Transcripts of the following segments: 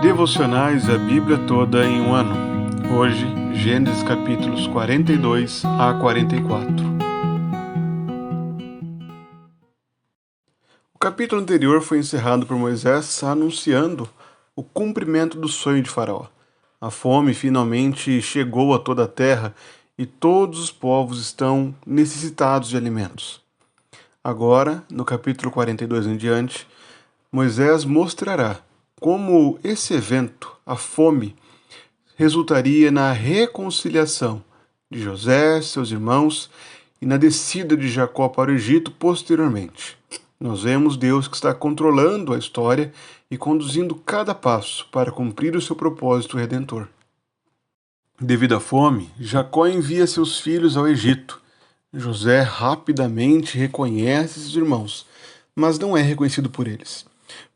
Devocionais a Bíblia toda em um ano. Hoje, Gênesis capítulos 42 a 44. O capítulo anterior foi encerrado por Moisés anunciando o cumprimento do sonho de Faraó. A fome finalmente chegou a toda a terra e todos os povos estão necessitados de alimentos. Agora, no capítulo 42 em diante, Moisés mostrará como esse evento, a fome, resultaria na reconciliação de José, seus irmãos, e na descida de Jacó para o Egito posteriormente. Nós vemos Deus que está controlando a história e conduzindo cada passo para cumprir o seu propósito redentor. Devido à fome, Jacó envia seus filhos ao Egito. José rapidamente reconhece seus irmãos, mas não é reconhecido por eles.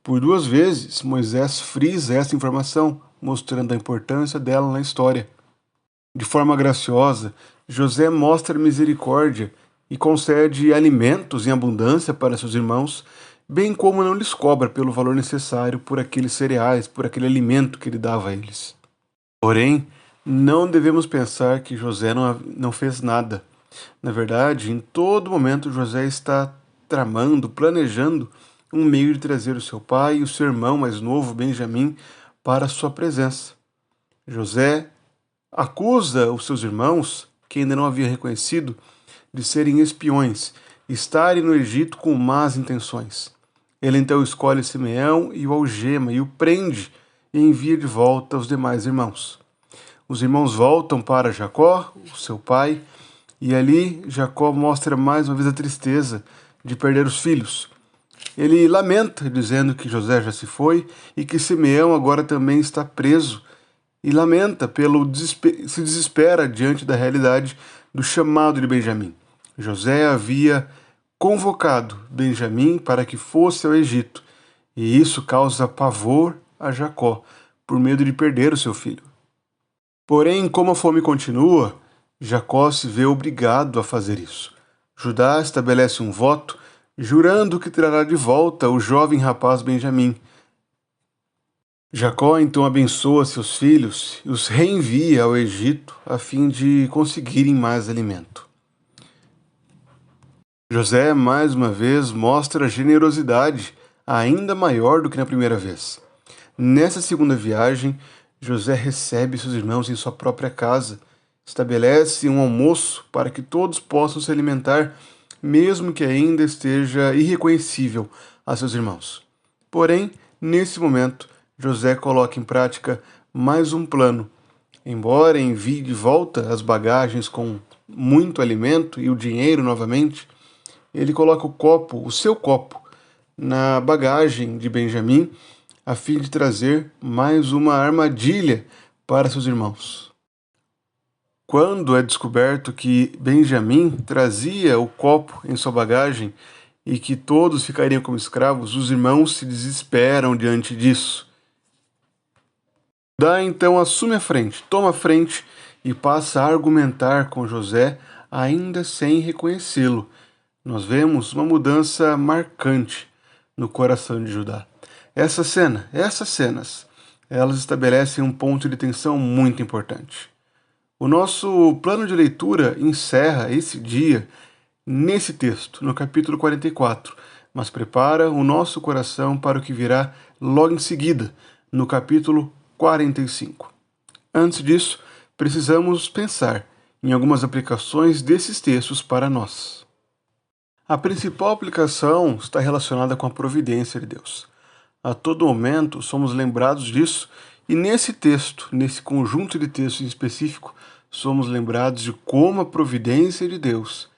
Por duas vezes, Moisés frisa essa informação, mostrando a importância dela na história. De forma graciosa, José mostra misericórdia e concede alimentos em abundância para seus irmãos, bem como não lhes cobra pelo valor necessário por aqueles cereais, por aquele alimento que ele dava a eles. Porém, não devemos pensar que José não fez nada. Na verdade, em todo momento, José está tramando, planejando um meio de trazer o seu pai e o seu irmão mais novo, Benjamim, para a sua presença. José acusa os seus irmãos, que ainda não havia reconhecido, de serem espiões, estarem no Egito com más intenções. Ele então escolhe Simeão e o algema e o prende e envia de volta os demais irmãos. Os irmãos voltam para Jacó, o seu pai, e ali Jacó mostra mais uma vez a tristeza de perder os filhos. Ele lamenta, dizendo que José já se foi e que Simeão agora também está preso, e lamenta se desespera diante da realidade do chamado de Benjamim. José havia convocado Benjamim para que fosse ao Egito, e isso causa pavor a Jacó, por medo de perder o seu filho. Porém, como a fome continua, Jacó se vê obrigado a fazer isso. Judá estabelece um voto, jurando que trará de volta o jovem rapaz Benjamim. Jacó então abençoa seus filhos e os reenvia ao Egito a fim de conseguirem mais alimento. José, mais uma vez, mostra generosidade ainda maior do que na primeira vez. Nessa segunda viagem, José recebe seus irmãos em sua própria casa, estabelece um almoço para que todos possam se alimentar, mesmo que ainda esteja irreconhecível a seus irmãos. Porém, nesse momento, José coloca em prática mais um plano. Embora envie de volta as bagagens com muito alimento e o dinheiro novamente, ele coloca o seu copo, na bagagem de Benjamim, a fim de trazer mais uma armadilha para seus irmãos. Quando é descoberto que Benjamim trazia o copo em sua bagagem e que todos ficariam como escravos, os irmãos se desesperam diante disso. Judá então assume a frente, toma a frente e passa a argumentar com José, ainda sem reconhecê-lo. Nós vemos uma mudança marcante no coração de Judá. Essas cenas, elas estabelecem um ponto de tensão muito importante. O nosso plano de leitura encerra esse dia nesse texto, no capítulo 44, mas prepara o nosso coração para o que virá logo em seguida, no capítulo 45. Antes disso, precisamos pensar em algumas aplicações desses textos para nós. A principal aplicação está relacionada com a providência de Deus. A todo momento somos lembrados disso, e nesse texto, nesse conjunto de textos em específico, somos lembrados de como a providência de Deus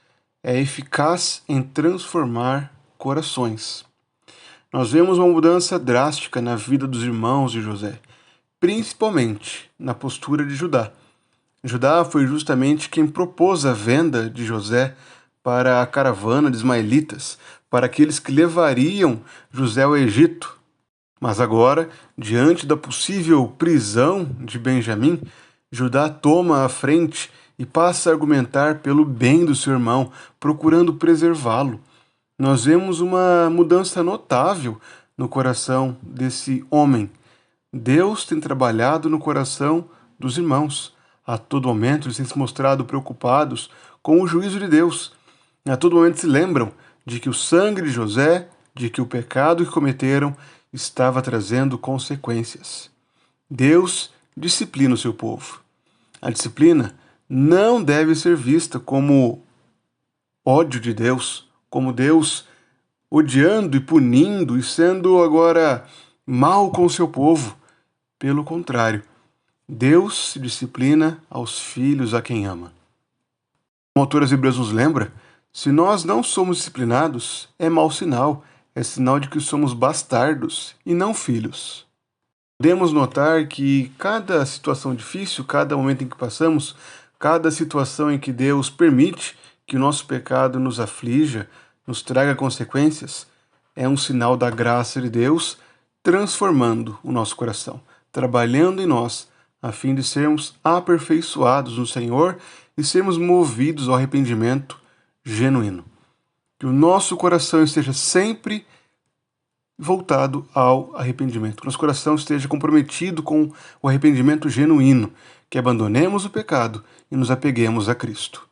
é eficaz em transformar corações. Nós vemos uma mudança drástica na vida dos irmãos de José, principalmente na postura de Judá. Judá foi justamente quem propôs a venda de José para a caravana de ismaelitas, para aqueles que levariam José ao Egito. Mas agora, diante da possível prisão de Benjamim, Judá toma a frente e passa a argumentar pelo bem do seu irmão, procurando preservá-lo. Nós vemos uma mudança notável no coração desse homem, Deus tem trabalhado no coração dos irmãos. A todo momento eles têm se mostrado preocupados com o juízo de Deus. A todo momento se lembram de que o sangue de José, de que o pecado que cometeram estava trazendo consequências. Deus disciplina o seu povo. A disciplina não deve ser vista como ódio de Deus, como Deus odiando e punindo e sendo agora mal com o seu povo. Pelo contrário, Deus se disciplina aos filhos a quem ama. O autor aos Hebreus nos lembra: se nós não somos disciplinados, é mau sinal, é sinal de que somos bastardos e não filhos. Podemos notar que cada situação difícil, cada momento em que passamos, cada situação em que Deus permite que o nosso pecado nos aflija, nos traga consequências, é um sinal da graça de Deus transformando o nosso coração, trabalhando em nós, a fim de sermos aperfeiçoados no Senhor e sermos movidos ao arrependimento genuíno. Que o nosso coração esteja sempre voltado ao arrependimento. Que nosso coração esteja comprometido com o arrependimento genuíno, que abandonemos o pecado e nos apeguemos a Cristo.